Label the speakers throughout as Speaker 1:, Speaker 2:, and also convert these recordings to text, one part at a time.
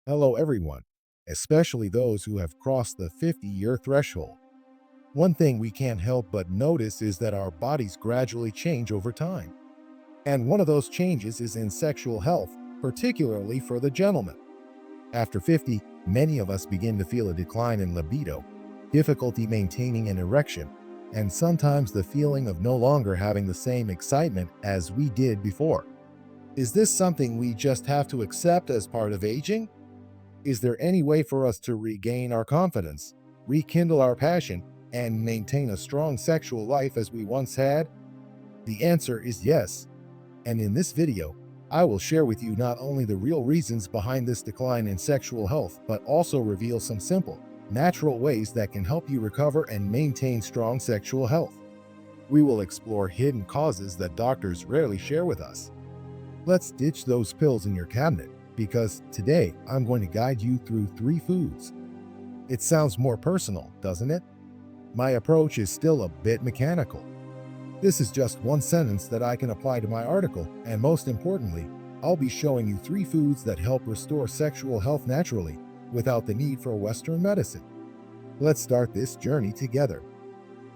Speaker 1: Hello, everyone, especially those who have crossed the 50-year threshold. One thing we can't help but notice is that our bodies gradually change over time. And one of those changes is in sexual health, particularly for the gentleman. After 50, many of us begin to feel a decline in libido, difficulty maintaining an erection, and sometimes the feeling of no longer having the same excitement as we did before. Is this something we just have to accept as part of aging? Is there any way for us to regain our confidence, rekindle our passion, and maintain a strong sexual life as we once had? The answer is yes. And in this video, I will share with you not only the real reasons behind this decline in sexual health, but also reveal some simple, natural ways that can help you recover and maintain strong sexual health. We will explore hidden causes that doctors rarely share with us. Let's ditch those pills in your cabinet, because today I'm going to guide you through 3 foods. It sounds more personal, doesn't it? My approach is still a bit mechanical. This is just one sentence that I can apply to my article, and most importantly, I'll be showing you 3 foods that help restore sexual health naturally without the need for Western medicine. Let's start this journey together.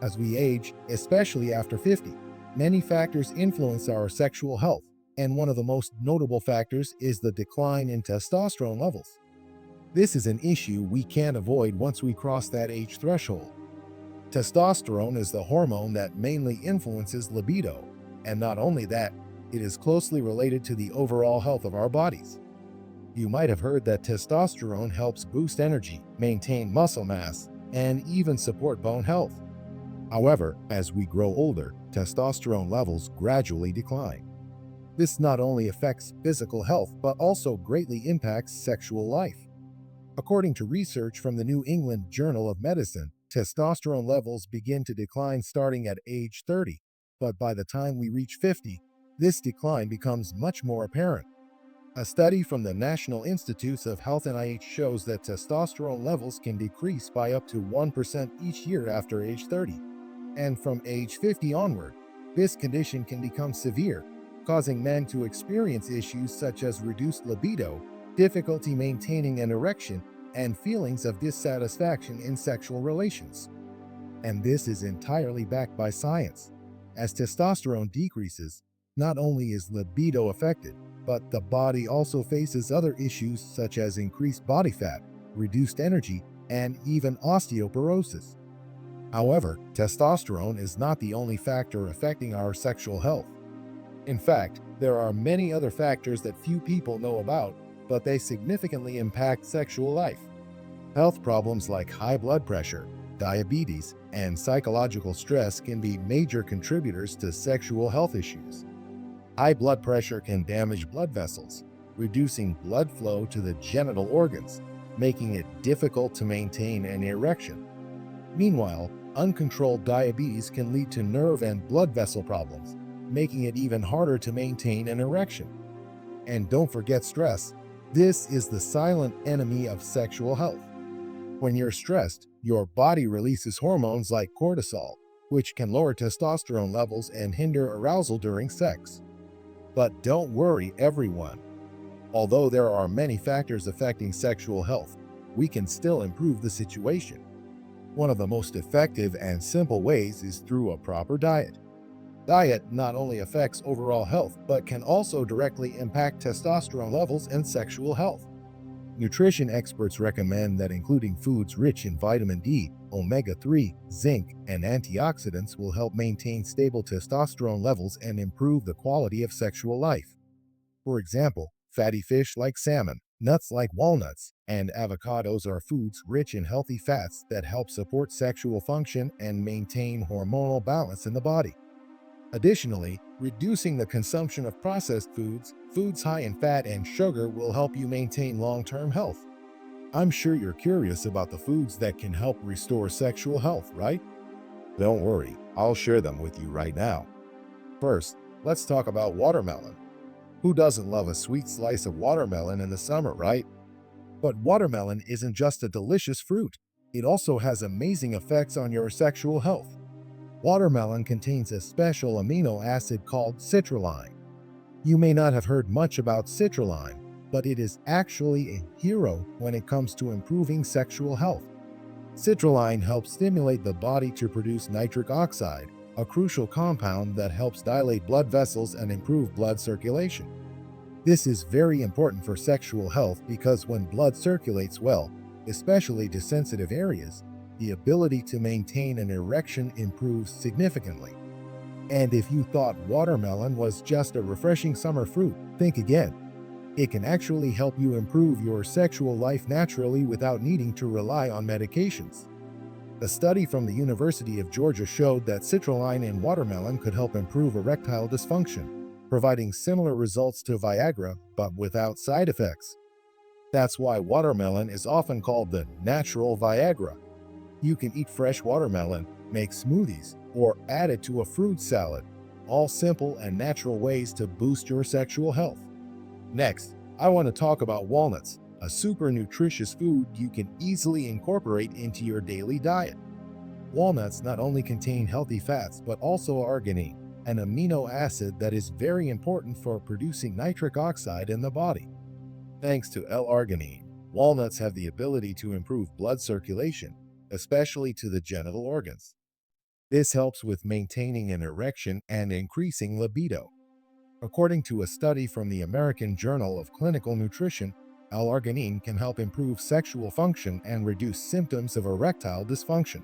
Speaker 1: As we age, especially after 50, many factors influence our sexual health, and one of the most notable factors is the decline in testosterone levels. This is an issue we can't avoid once we cross that age threshold. Testosterone is the hormone that mainly influences libido, and not only that, it is closely related to the overall health of our bodies. You might have heard that testosterone helps boost energy, maintain muscle mass, and even support bone health. However, as we grow older, testosterone levels gradually decline. This not only affects physical health, but also greatly impacts sexual life. According to research from the New England Journal of Medicine, testosterone levels begin to decline starting at age 30, but by the time we reach 50, this decline becomes much more apparent. A study from the National Institutes of Health NIH shows that testosterone levels can decrease by up to 1% each year after age 30. And from age 50 onward, this condition can become severe, causing men to experience issues such as reduced libido, difficulty maintaining an erection, and feelings of dissatisfaction in sexual relations. And this is entirely backed by science. As testosterone decreases, not only is libido affected, but the body also faces other issues such as increased body fat, reduced energy, and even osteoporosis. However, testosterone is not the only factor affecting our sexual health. In fact, there are many other factors that few people know about, but they significantly impact sexual life. Health problems like high blood pressure, diabetes, and psychological stress can be major contributors to sexual health issues. High blood pressure can damage blood vessels, reducing blood flow to the genital organs, making it difficult to maintain an erection. Meanwhile, uncontrolled diabetes can lead to nerve and blood vessel problems, making it even harder to maintain an erection. And don't forget stress. This is the silent enemy of sexual health. When you're stressed, your body releases hormones like cortisol, which can lower testosterone levels and hinder arousal during sex. But don't worry, everyone. Although there are many factors affecting sexual health, we can still improve the situation. One of the most effective and simple ways is through a proper diet. Diet not only affects overall health, but can also directly impact testosterone levels and sexual health. Nutrition experts recommend that including foods rich in vitamin D, omega-3, zinc, and antioxidants will help maintain stable testosterone levels and improve the quality of sexual life. For example, fatty fish like salmon, nuts like walnuts, and avocados are foods rich in healthy fats that help support sexual function and maintain hormonal balance in the body. Additionally, reducing the consumption of processed foods, foods high in fat and sugar will help you maintain long-term health. I'm sure you're curious about the foods that can help restore sexual health, right? Don't worry, I'll share them with you right now. First, let's talk about watermelon. Who doesn't love a sweet slice of watermelon in the summer, right? But watermelon isn't just a delicious fruit. It also has amazing effects on your sexual health. Watermelon contains a special amino acid called citrulline. You may not have heard much about citrulline, but it is actually a hero when it comes to improving sexual health. Citrulline helps stimulate the body to produce nitric oxide, a crucial compound that helps dilate blood vessels and improve blood circulation. This is very important for sexual health because when blood circulates well, especially to sensitive areas, the ability to maintain an erection improves significantly. And if you thought watermelon was just a refreshing summer fruit, think again. It can actually help you improve your sexual life naturally without needing to rely on medications. A study from the University of Georgia showed that citrulline in watermelon could help improve erectile dysfunction, providing similar results to Viagra but without side effects. That's why watermelon is often called the natural Viagra. You can eat fresh watermelon, make smoothies, or add it to a fruit salad, all simple and natural ways to boost your sexual health. Next, I want to talk about walnuts, a super nutritious food you can easily incorporate into your daily diet. Walnuts not only contain healthy fats but also arginine, an amino acid that is very important for producing nitric oxide in the body. Thanks to L-arginine, walnuts have the ability to improve blood circulation, especially to the genital organs. This helps with maintaining an erection and increasing libido. According to a study from the American Journal of Clinical Nutrition, L-arginine can help improve sexual function and reduce symptoms of erectile dysfunction.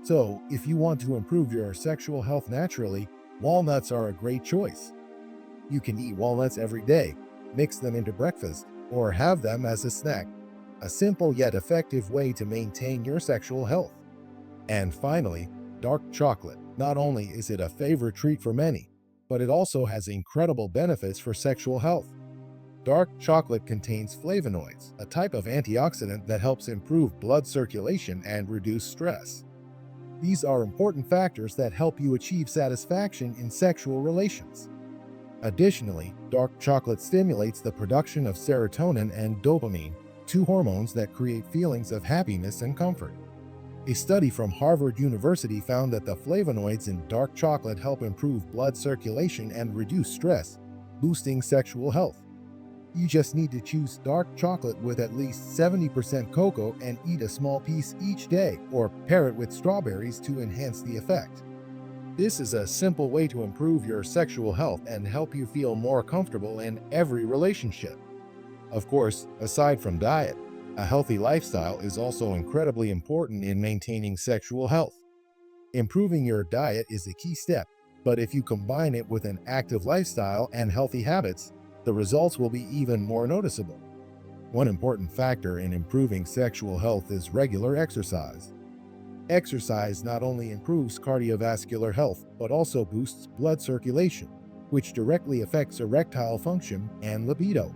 Speaker 1: So, if you want to improve your sexual health naturally, walnuts are a great choice. You can eat walnuts every day, mix them into breakfast, or have them as a snack. A simple yet effective way to maintain your sexual health. And finally, dark chocolate. Not only is it a favorite treat for many, but it also has incredible benefits for sexual health. Dark chocolate contains flavonoids, a type of antioxidant that helps improve blood circulation and reduce stress. These are important factors that help you achieve satisfaction in sexual relations. Additionally, dark chocolate stimulates the production of serotonin and dopamine, two hormones that create feelings of happiness and comfort. A study from Harvard University found that the flavonoids in dark chocolate help improve blood circulation and reduce stress, boosting sexual health. You just need to choose dark chocolate with at least 70% cocoa and eat a small piece each day, or pair it with strawberries to enhance the effect. This is a simple way to improve your sexual health and help you feel more comfortable in every relationship. Of course, aside from diet, a healthy lifestyle is also incredibly important in maintaining sexual health. Improving your diet is a key step, but if you combine it with an active lifestyle and healthy habits, the results will be even more noticeable. One important factor in improving sexual health is regular exercise. Exercise not only improves cardiovascular health, but also boosts blood circulation, which directly affects erectile function and libido.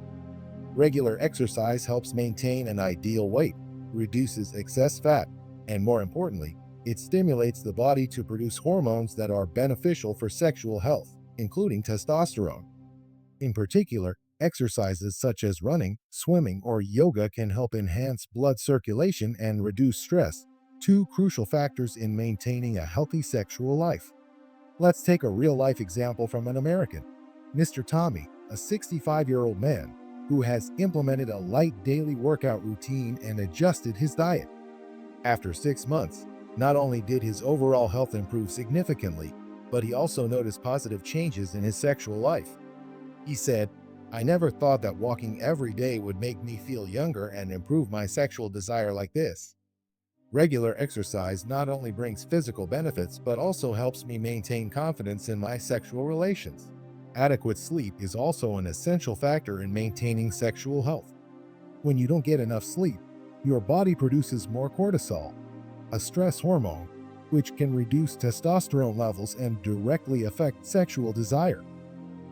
Speaker 1: Regular exercise helps maintain an ideal weight, reduces excess fat, and more importantly, it stimulates the body to produce hormones that are beneficial for sexual health, including testosterone. In particular, exercises such as running, swimming, or yoga can help enhance blood circulation and reduce stress, two crucial factors in maintaining a healthy sexual life. Let's take a real-life example from an American, Mr. Tommy, a 65-year-old man who has implemented a light daily workout routine and adjusted his diet. After 6 months, not only did his overall health improve significantly, but he also noticed positive changes in his sexual life. He said, "I never thought that walking every day would make me feel younger and improve my sexual desire like this. Regular exercise not only brings physical benefits but also helps me maintain confidence in my sexual relations." Adequate sleep is also an essential factor in maintaining sexual health. When you don't get enough sleep, your body produces more cortisol, a stress hormone, which can reduce testosterone levels and directly affect sexual desire.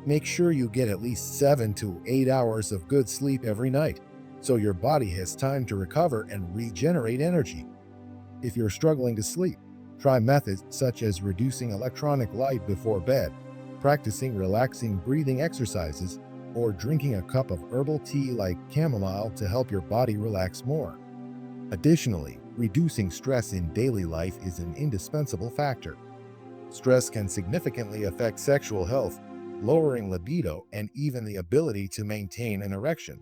Speaker 1: Make sure you get at least 7 to 8 hours of good sleep every night, so your body has time to recover and regenerate energy. If you're struggling to sleep, try methods such as reducing electronic light before bed, practicing relaxing breathing exercises, or drinking a cup of herbal tea like chamomile to help your body relax more. Additionally, reducing stress in daily life is an indispensable factor. Stress can significantly affect sexual health, lowering libido and even the ability to maintain an erection.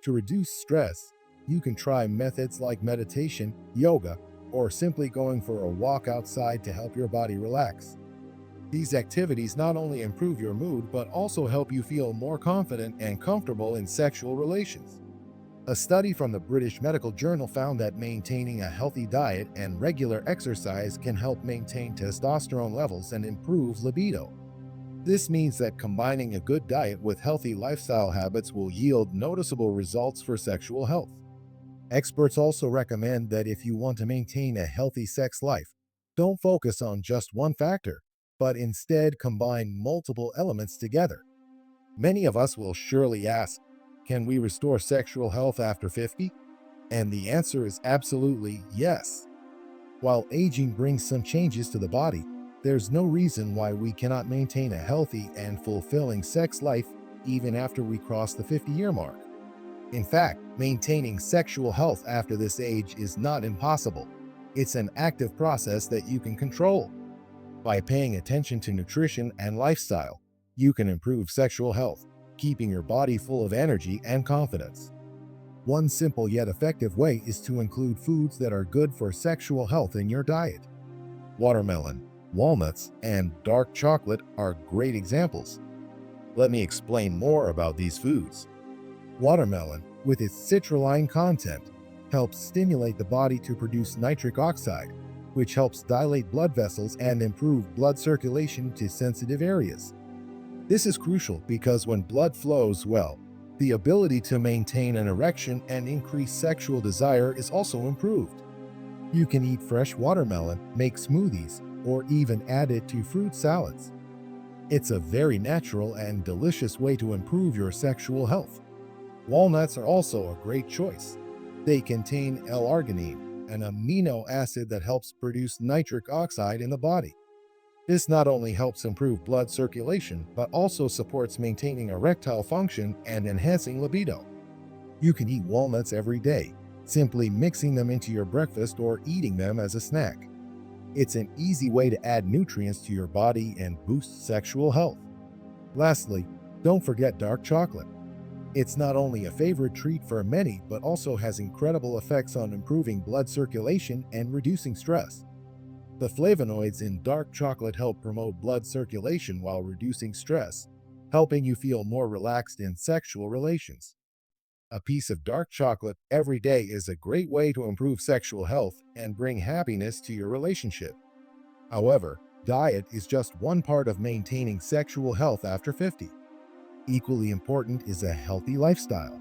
Speaker 1: To reduce stress, you can try methods like meditation, yoga, or simply going for a walk outside to help your body relax. These activities not only improve your mood but also help you feel more confident and comfortable in sexual relations. A study from the British Medical Journal found that maintaining a healthy diet and regular exercise can help maintain testosterone levels and improve libido. This means that combining a good diet with healthy lifestyle habits will yield noticeable results for sexual health. Experts also recommend that if you want to maintain a healthy sex life, don't focus on just one factor, but instead combine multiple elements together. Many of us will surely ask, can we restore sexual health after 50? And the answer is absolutely yes. While aging brings some changes to the body, there's no reason why we cannot maintain a healthy and fulfilling sex life even after we cross the 50-year mark. In fact, maintaining sexual health after this age is not impossible. It's an active process that you can control. By paying attention to nutrition and lifestyle, you can improve sexual health, keeping your body full of energy and confidence. One simple yet effective way is to include foods that are good for sexual health in your diet. Watermelon, walnuts, and dark chocolate are great examples. Let me explain more about these foods. Watermelon, with its citrulline content, helps stimulate the body to produce nitric oxide, which helps dilate blood vessels and improve blood circulation to sensitive areas. This is crucial because when blood flows well, the ability to maintain an erection and increase sexual desire is also improved. You can eat fresh watermelon, make smoothies, or even add it to fruit salads. It's a very natural and delicious way to improve your sexual health. Walnuts are also a great choice. They contain L-arginine, an amino acid that helps produce nitric oxide in the body. This not only helps improve blood circulation, but also supports maintaining erectile function and enhancing libido. You can eat walnuts every day, simply mixing them into your breakfast or eating them as a snack. It's an easy way to add nutrients to your body and boost sexual health. Lastly, don't forget dark chocolate. It's not only a favorite treat for many, but also has incredible effects on improving blood circulation and reducing stress. The flavonoids in dark chocolate help promote blood circulation while reducing stress, helping you feel more relaxed in sexual relations. A piece of dark chocolate every day is a great way to improve sexual health and bring happiness to your relationship. However, diet is just one part of maintaining sexual health after 50. Equally important is a healthy lifestyle.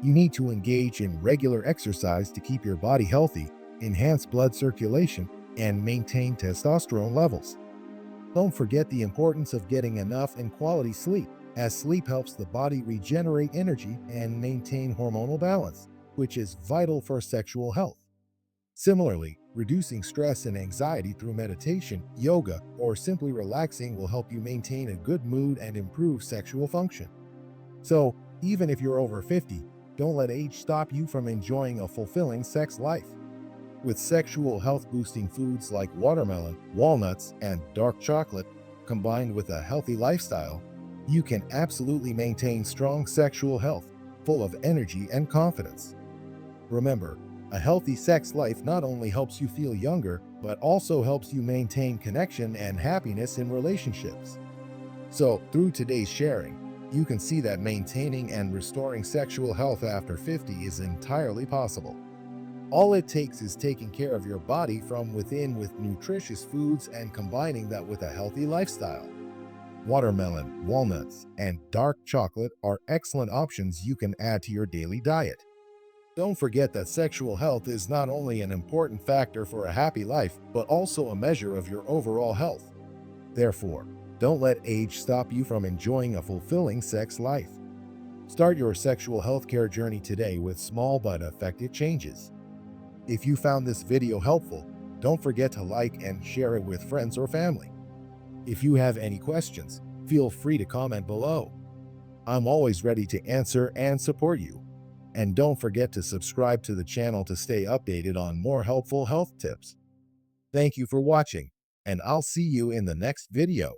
Speaker 1: You need to engage in regular exercise to keep your body healthy, enhance blood circulation, and maintain testosterone levels. Don't forget the importance of getting enough and quality sleep, as sleep helps the body regenerate energy and maintain hormonal balance, which is vital for sexual health. Similarly, reducing stress and anxiety through meditation, yoga, or simply relaxing will help you maintain a good mood and improve sexual function. So, even if you're over 50, don't let age stop you from enjoying a fulfilling sex life. With sexual health-boosting foods like watermelon, walnuts, and dark chocolate, combined with a healthy lifestyle, you can absolutely maintain strong sexual health, full of energy and confidence. Remember, a healthy sex life not only helps you feel younger, but also helps you maintain connection and happiness in relationships. So, through today's sharing, you can see that maintaining and restoring sexual health after 50 is entirely possible. All it takes is taking care of your body from within with nutritious foods and combining that with a healthy lifestyle. Watermelon, walnuts, and dark chocolate are excellent options you can add to your daily diet. Don't forget that sexual health is not only an important factor for a happy life, but also a measure of your overall health. Therefore, don't let age stop you from enjoying a fulfilling sex life. Start your sexual health care journey today with small but effective changes. If you found this video helpful, don't forget to like and share it with friends or family. If you have any questions, feel free to comment below. I'm always ready to answer and support you. And don't forget to subscribe to the channel to stay updated on more helpful health tips. Thank you for watching, and I'll see you in the next video.